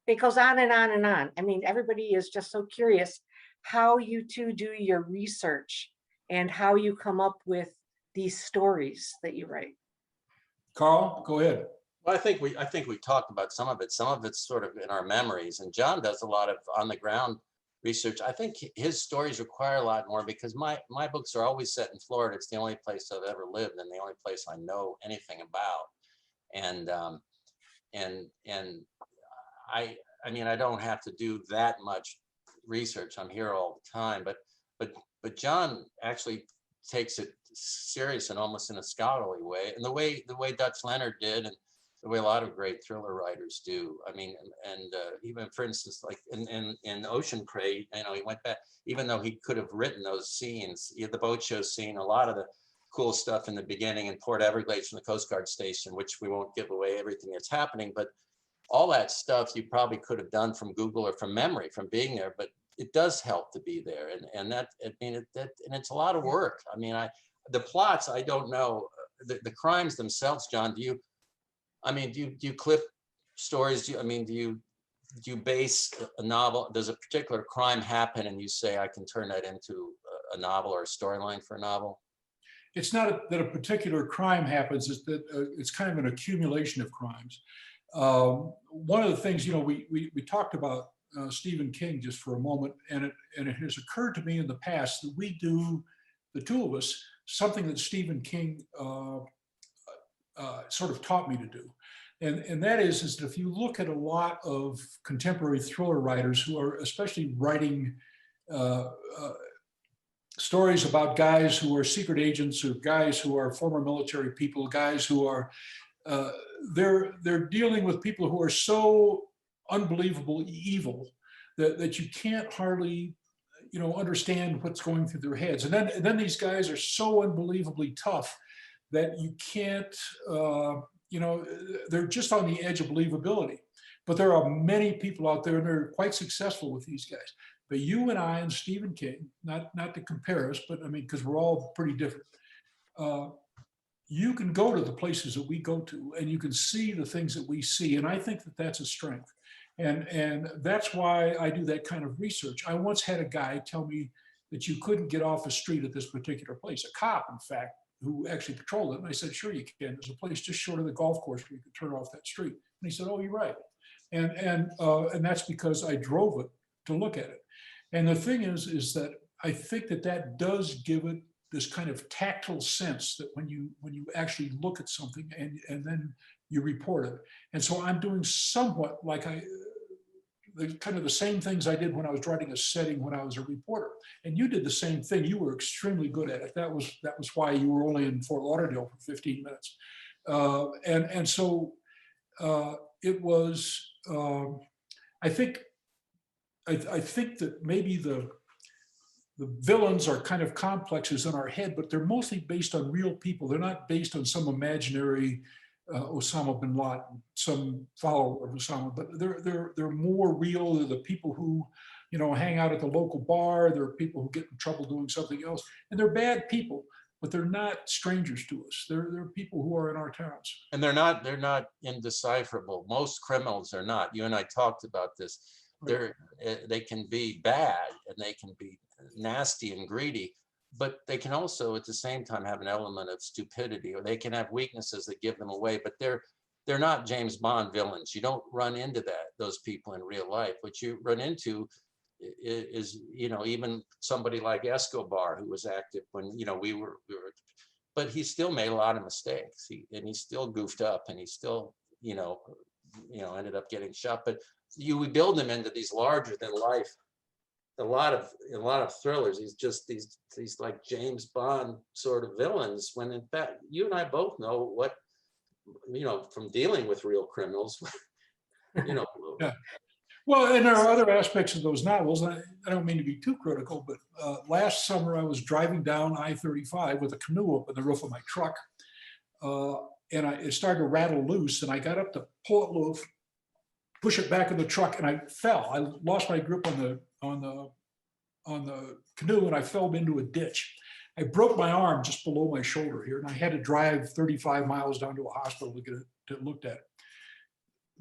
It goes on and on and on. I mean, everybody is just so curious how you two do your research and how you come up with these stories that you write. Carl, go ahead. Well, I think we talked about some of it. Some of it's sort of in our memories, and John does a lot of on the ground research. I think his stories require a lot more because my books are always set in Florida. It's the only place I've ever lived and the only place I know anything about. And I mean, I don't have to do that much research. I'm here all the time, but John actually takes it serious and almost in a scholarly way, and the way Dutch Leonard did, and the way a lot of great thriller writers do. I mean, and even for instance, like in Ocean Prey, he went back, even though he could have written those scenes, the boat show scene, a lot of the cool stuff in the beginning in Port Everglades from the Coast Guard station, which we won't give away everything that's happening, but all that stuff you probably could have done from Google or from memory, from being there, but it does help to be there. And it's a lot of work. I mean, the plots, I don't know, the crimes themselves, John, do you clip stories? Do you base a novel? Does a particular crime happen and you say, I can turn that into a novel or a storyline for a novel? It's not that a particular crime happens, it's that it's kind of an accumulation of crimes. One of the things, we talked about Stephen King just for a moment, and it has occurred to me in the past that we do, the two of us, something that Stephen King sort of taught me to do. And that is that if you look at a lot of contemporary thriller writers who are especially writing stories about guys who are secret agents or guys who are former military people, guys who are they're dealing with people who are so unbelievably evil that you can't hardly understand what's going through their heads. And then these guys are so unbelievably tough that you can't they're just on the edge of believability. But there are many people out there and they're quite successful with these guys. But you and I and Stephen King, not to compare us, but I mean, because we're all pretty different. You can go to the places that we go to and you can see the things that we see. And I think that that's a strength. And that's why I do that kind of research. I once had a guy tell me that you couldn't get off a street at this particular place, a cop, in fact, who actually patrolled it. And I said, sure you can. There's a place just short of the golf course where you can turn off that street. And he said, oh, you're right. And that's because I drove it to look at it. And the thing is that I think that does give it this kind of tactile sense that when you actually look at something and then you report it. And so I'm doing somewhat like kind of the same things I did when I was writing a setting when I was a reporter. And you did the same thing. You were extremely good at it. That was why you were only in Fort Lauderdale for 15 minutes. And so it was, I think that maybe the villains are kind of complexes in our head, but they're mostly based on real people. They're not based on some imaginary Osama bin Laden, some follower of Osama, but they're more real. They're the people who, hang out at the local bar. There are people who get in trouble doing something else, and they're bad people, but they're not strangers to us. They're people who are in our towns. And they're not indecipherable. Most criminals are not. You and I talked about this. They can be bad and they can be nasty and greedy, but they can also at the same time have an element of stupidity, or they can have weaknesses that give them away, but they're not James Bond villains. You don't run into those people in real life. What you run into is, even somebody like Escobar, who was active when, we were, but he still made a lot of mistakes. He still goofed up, and he still, ended up getting shot. But we build him into these larger than life. A lot of thrillers, he's just these like James Bond sort of villains, when in fact you and I both know what, from dealing with real criminals, Yeah. Well, and there are other aspects of those novels. I don't mean to be too critical, but last summer I was driving down I-35 with a canoe up in the roof of my truck, and it started to rattle loose, and I got up to pull it loose, push it back in the truck, and I fell. I lost my grip on the canoe, and I fell into a ditch. I broke my arm just below my shoulder here, and I had to drive 35 miles down to a hospital to get it looked at.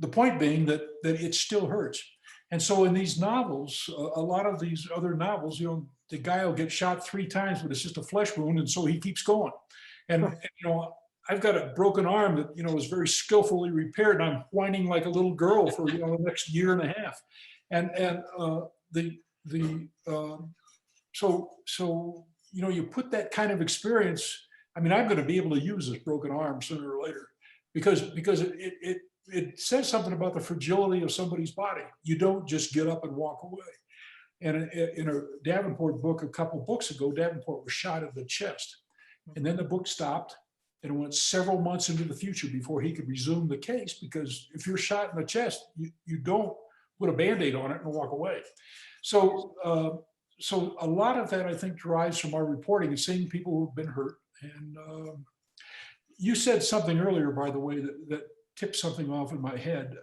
The point being that it still hurts. And so in these novels, a lot of these other novels, the guy will get shot 3 times, but it's just a flesh wound, and so he keeps going. And I've got a broken arm that was very skillfully repaired, and I'm whining like a little girl for the next year and a half. So you put that kind of experience. I mean, I'm going to be able to use this broken arm sooner or later, because it says something about the fragility of somebody's body. You don't just get up and walk away. And in a Davenport book a couple books ago, Davenport was shot in the chest, and then the book stopped, and it went several months into the future before he could resume the case, because if you're shot in the chest, you don't put a Band-Aid on it and walk away. So a lot of that, I think, derives from our reporting and seeing people who've been hurt. And you said something earlier, by the way, that tipped something off in my head.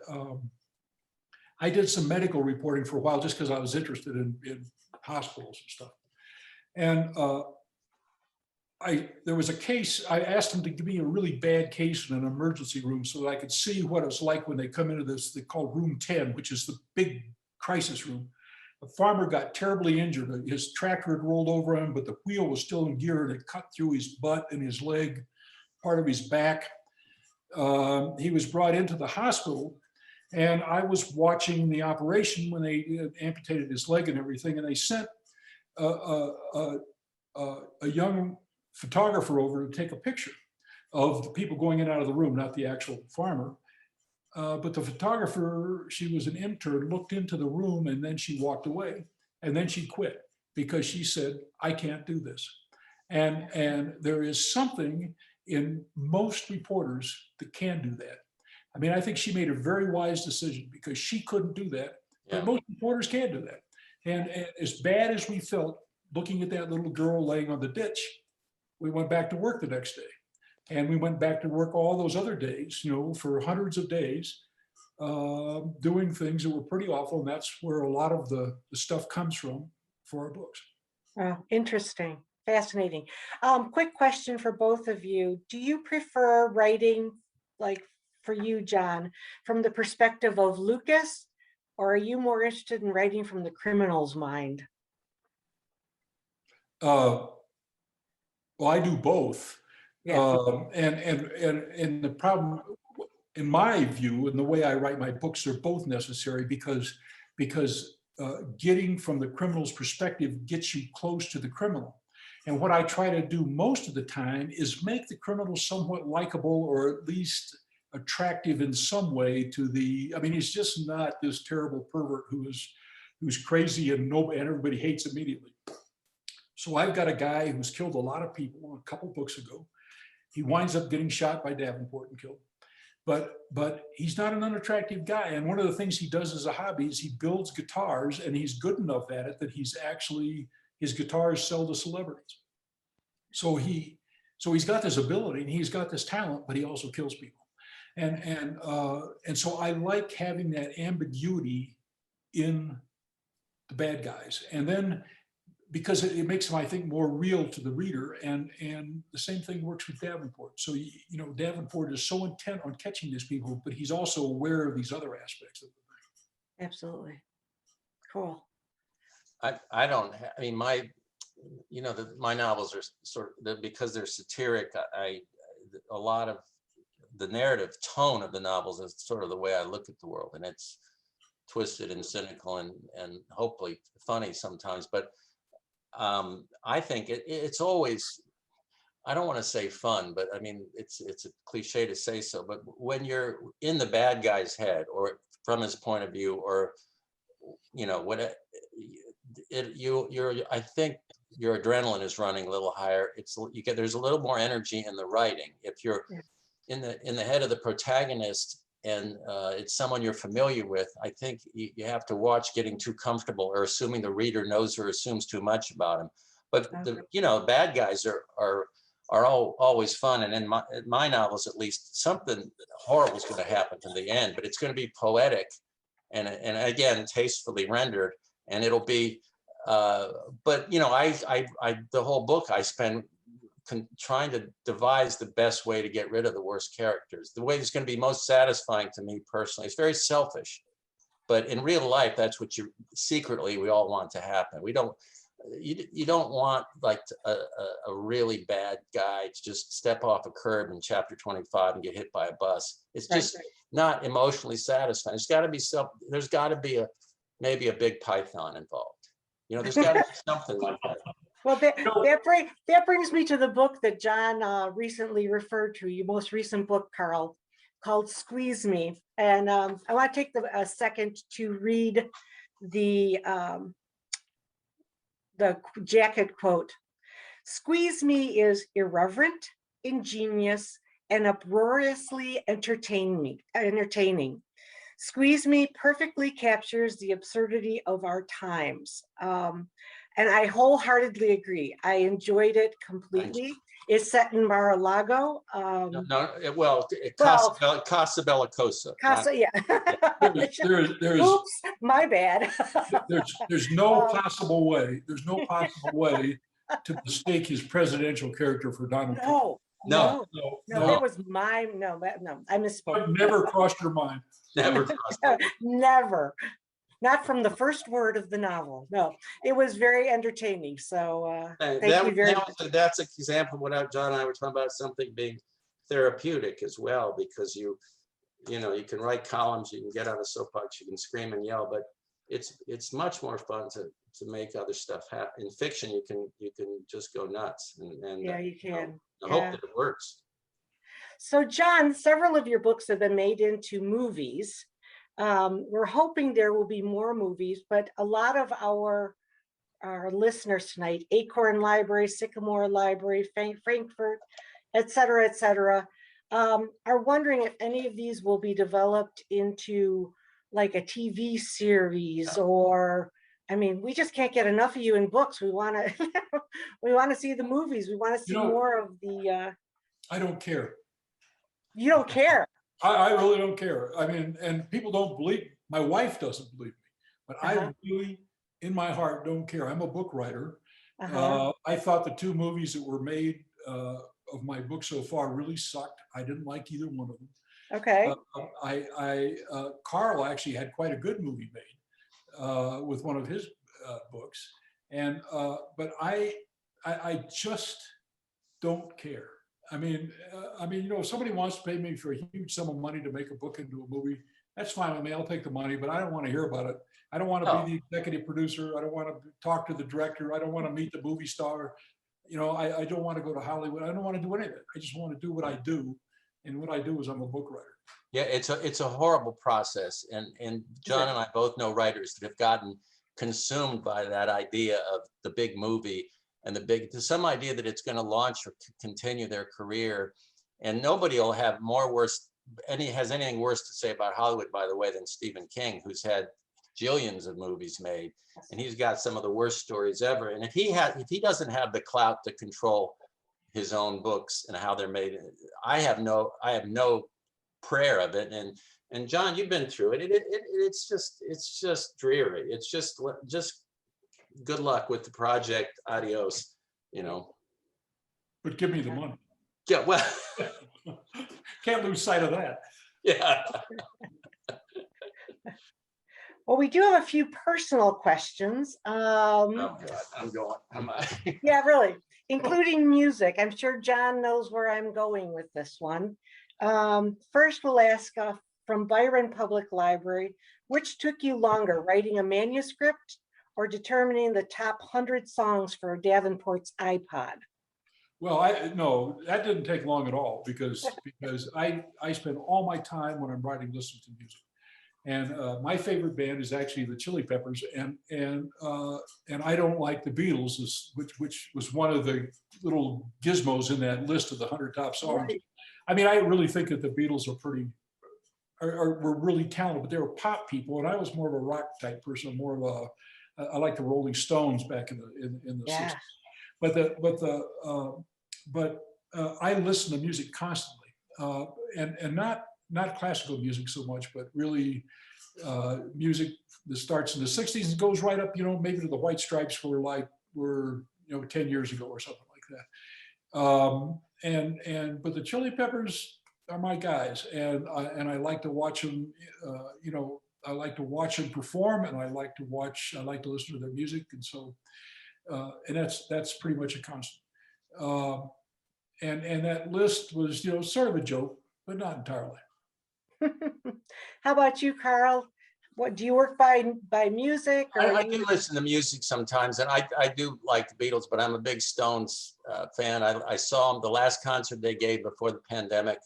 I did some medical reporting for a while just because I was interested in hospitals and stuff. And there was a case. I asked them to give me a really bad case in an emergency room so that I could see what it was like when they come into this, they call room 10, which is the big crisis room. The farmer got terribly injured. His tractor had rolled over him, but the wheel was still in gear, and it cut through his butt and his leg, part of his back. He was brought into the hospital, and I was watching the operation when they amputated his leg and everything, and they sent a young photographer over to take a picture of the people going in and out of the room, not the actual farmer. But the photographer, she was an intern, looked into the room, and then she walked away, and then she quit because she said, I can't do this. And there is something in most reporters that can do that. I mean, I think she made a very wise decision because she couldn't do that, but most reporters can do that. And as bad as we felt looking at that little girl laying on the ditch, we went back to work the next day. And we went back to work all those other days, for hundreds of days, doing things that were pretty awful. And that's where a lot of the stuff comes from for our books. Interesting. Fascinating. Quick question for both of you. Do you prefer writing, like for you, John, from the perspective of Lucas, or are you more interested in writing from the criminal's mind? Well, I do both. Yeah. And the problem, in my view, and the way I write my books, are both necessary because getting from the criminal's perspective gets you close to the criminal. And what I try to do most of the time is make the criminal somewhat likable, or at least attractive in some way to he's just not this terrible pervert who's crazy and everybody hates immediately. So I've got a guy who's killed a lot of people a couple books ago. He winds up getting shot by Davenport and killed. But he's not an unattractive guy. And one of the things he does as a hobby is he builds guitars, and he's good enough at it that his guitars sell to celebrities. So he's got this ability and he's got this talent, but he also kills people. And so I like having that ambiguity in the bad guys. And then because it makes them, I think, more real to the reader. And the same thing works with Davenport. So, Davenport is so intent on catching these people, but he's also aware of these other aspects of the thing. Absolutely. Cool. my novels are because they're satiric. A lot of the narrative tone of the novels is sort of the way I look at the world, and it's twisted and cynical and hopefully funny sometimes. But I think it's always, I don't want to say fun, but I mean, it's a cliche to say so, but when you're in the bad guy's head or from his point of view, or, what I think your adrenaline is running a little higher. There's a little more energy in the writing. If you're in the head of the protagonist and it's someone you're familiar with, I think you have to watch getting too comfortable or assuming the reader knows or assumes too much about him. But bad guys are always fun, and in my novels, at least, something horrible is going to happen to the end, but it's going to be poetic, and again tastefully rendered, and it'll be. But the whole book I spend trying to devise the best way to get rid of the worst characters. The way that's going to be most satisfying to me personally. It's very selfish, but in real life, that's what we all want to happen. You don't want like a really bad guy to just step off a curb in chapter 25 and get hit by a bus. It's just not emotionally satisfying. There's got to be maybe a big python involved. There's got to be something like that. Well, that brings me to the book that John recently referred to, your most recent book, Carl, called Squeeze Me. And I want to take a second to read the jacket quote. Squeeze Me is irreverent, ingenious, and uproariously entertaining. Squeeze Me perfectly captures the absurdity of our times. And I wholeheartedly agree. I enjoyed it completely. It's set in Mar-a-Lago. Casa Bellicosa. Oops, my bad. There's no possible way. There's no possible way to mistake his presidential character for Donald Trump. No, that was I misspoke. It never crossed your mind. Never. Not from the first word of the novel. No, it was very entertaining. So thank you very much. That's an example of what John and I were talking about, something being therapeutic as well, because you can write columns, you can get on a soapbox, you can scream and yell, but it's much more fun to make other stuff happen. In fiction, you can just go nuts. And yeah, you can. I hope that it works. So John, several of your books have been made into movies. We're hoping there will be more movies, but a lot of our listeners tonight, Acorn Library, Sycamore Library, Frankfurt, et cetera, are wondering if any of these will be developed into like a TV series, or, I mean, we just can't get enough of you in books. We want to see the movies. We want to see more of the. I don't care. You don't care. I really don't care. I mean, and people don't believe, my wife doesn't believe me, but I really, in my heart, don't care. I'm a book writer. I thought the two movies that were made of my book so far really sucked. I didn't like either one of them. Okay. Carl actually had quite a good movie made with one of his books. And, but I just don't care. I mean, if somebody wants to pay me for a huge sum of money to make a book into a movie, that's fine with me. I'll take the money, but I don't want to hear about it. I don't want to be the executive producer. I don't want to talk to the director. I don't want to meet the movie star. I don't want to go to Hollywood. I don't want to do any of it. I just want to do what I do. And what I do is I'm a book writer. Yeah, it's a horrible process. And John and I both know writers that have gotten consumed by that idea of the big movie and some idea that it's going to launch or continue their career. And nobody will have has anything worse to say about Hollywood, by the way, than Stephen King, who's had jillions of movies made, and he's got some of the worst stories ever. And if he doesn't have the clout to control his own books and how they're made, I have no prayer of it. And John, you've been through it. It's just dreary. It's just good luck with the project. Adios. But give me the money. Yeah, well, can't lose sight of that. Yeah. Well, we do have a few personal questions. Oh God, I'm going. Yeah, really, including music. I'm sure John knows where I'm going with this one. First, we'll ask from Byron Public Library, which took you longer, writing a manuscript or determining the top 100 songs for Davenport's iPod? Well, no, that didn't take long at all because I spend all my time when I'm writing listening to music. And my favorite band is actually the Chili Peppers, and I don't like the Beatles, which was one of the little gizmos in that list of the 100 top songs. Right. I mean, I really think that the Beatles were really talented, but they were pop people, and I was more of a rock type person, more of a I like the Rolling Stones back in the Yeah. 60s. But I listen to music constantly, and not classical music so much, but really music that starts in the 60s and goes right up, maybe to the White Stripes were 10 years ago or something like that. But the Chili Peppers are my guys, and I like to watch them. I like to watch them perform, and I like to listen to their music, and so and that's pretty much a constant. And that list was sort of a joke, but not entirely. How about you, Carl? What do you work by music, or I do listen to music sometimes, and I do like the Beatles, but I'm a big Stones fan. I saw them the last concert they gave before the pandemic.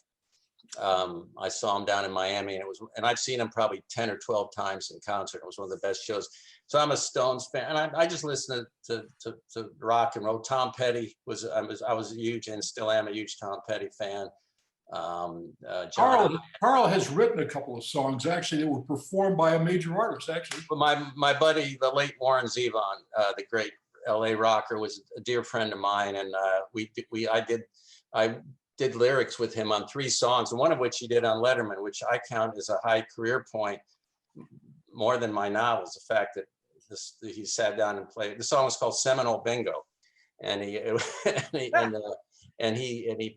I saw them down in Miami, and I've seen them probably 10 or 12 times in concert. It was one of the best shows. So I'm a Stones fan, and I just listen to rock and roll. Tom Petty I was a huge, and still am a huge Tom Petty fan. Carl has written a couple of songs actually that were performed by a major artist. Actually, but my buddy, the late Warren Zevon, the great LA rocker, was a dear friend of mine, and I did lyrics with him on 3 songs, and one of which he did on Letterman, which I count as a high career point, more than my novels. The fact that he sat down and played. The song was called Seminole Bingo, and he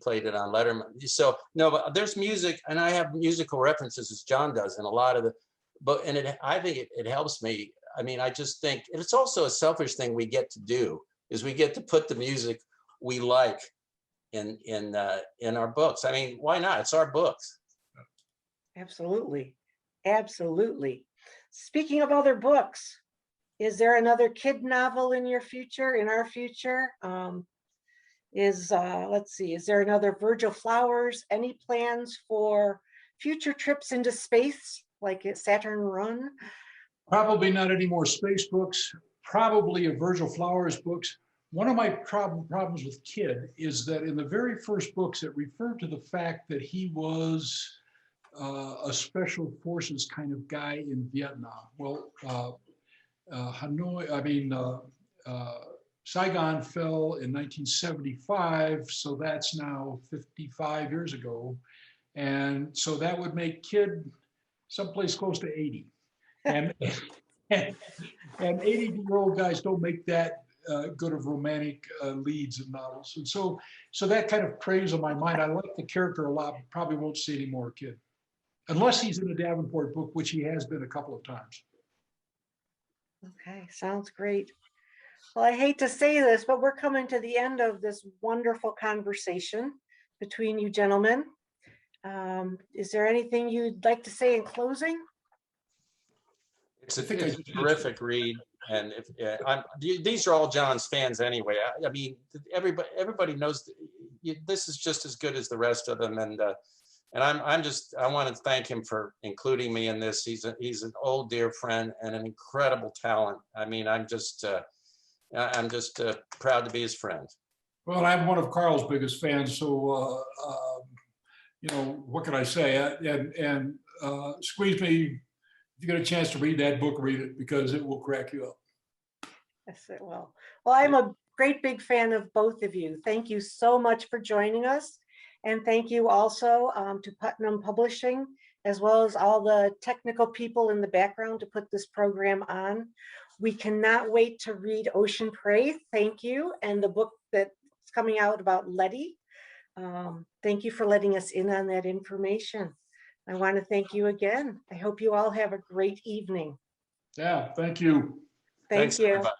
played it on Letterman. So no, but there's music, and I have musical references as John does, and a lot of I think it helps me. I mean, I just think it's also a selfish thing we get to do, is we get to put the music we like in our books. I mean, why not? It's our books. Absolutely. Absolutely. Speaking of other books, is there another kid novel in our future? Let's see, is there another Virgil Flowers? Any plans for future trips into space, like at Saturn Run? probably not any more space books. Probably a Virgil Flowers books. One of my problems with Kidd is that in the very first books, it referred to the fact that he was a special forces kind of guy in Vietnam. Well, Saigon fell in 1975, so that's now 55 years ago. And so that would make Kidd someplace close to 80. And 80-year-old guys don't make that good of romantic leads in novels. And so that kind of preys on my mind. I like the character a lot, but probably won't see any more Kidd. Unless he's in a Davenport book, which he has been a couple of times. Okay, sounds great. Well, I hate to say this, but we're coming to the end of this wonderful conversation between you gentlemen. Is there anything you'd like to say in closing? It's a terrific read, and these are all John's fans anyway. I mean, everybody knows this is just as good as the rest of them, and I want to thank him for including me in this. He's an old dear friend and an incredible talent. I mean, I'm just proud to be his friend. Well, I'm one of Carl's biggest fans, so what can I say? And squeeze me. If you get a chance to read that book, read it, because it will crack you up. Yes, it will. Well, I'm a great big fan of both of you. Thank you so much for joining us. And thank you also to Putnam Publishing, as well as all the technical people in the background to put this program on. We cannot wait to read Ocean Prey. Thank you. And the book that's coming out about Letty. Thank you for letting us in on that information. I want to thank you again. I hope you all have a great evening. Yeah, thank you. Thank Thanks, you. everybody.